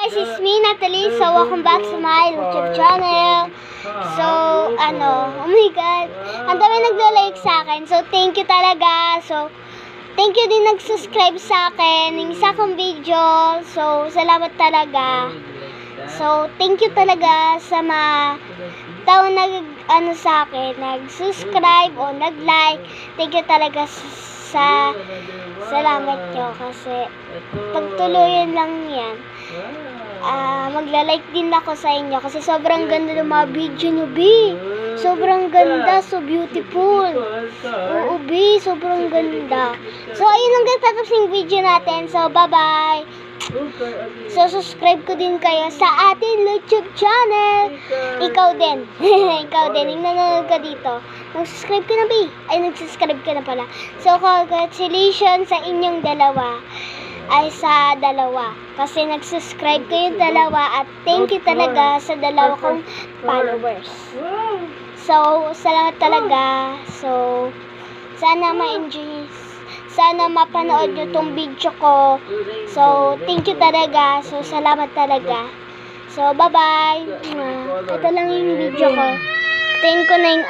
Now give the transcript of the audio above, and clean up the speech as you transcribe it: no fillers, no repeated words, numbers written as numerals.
guys, it's me, Natalie. So, welcome back to my YouTube channel. So, oh my God. Ang dami nagla-like sa akin. So, thank you talaga. So, thank you din nag-subscribe sa akin ng isa kong video. So, salamat talaga. So, thank you talaga sa mga tao sa akin, nag-subscribe o nag-like. Thank you talaga sa salamat nyo kasi pagtuluyan lang yan. Magla-like din ako sa inyo kasi sobrang ganda ng mga video nyo, B. Sobrang ganda, so beautiful. Oo, B, sobrang ganda. So, ayun lang tapos yung video natin. So, bye-bye. So, subscribe ko din kayo sa ating YouTube channel. Ikaw din. Ikaw din. Yung nanonood ka dito. Nag-subscribe ka na, B. Ay, nag-subscribe ka na pala. So, congratulations sa inyong dalawa. Ay, sa dalawa. Kasi nag-subscribe kayong dalawa at thank you talaga sa dalawa kong followers. So, salamat talaga. So, sana ma-enjoy. Sana mapanood nyo tong video ko. So, thank you talaga. So, salamat talaga. So, bye-bye. Ito lang yung video ko. Tingin ko na yung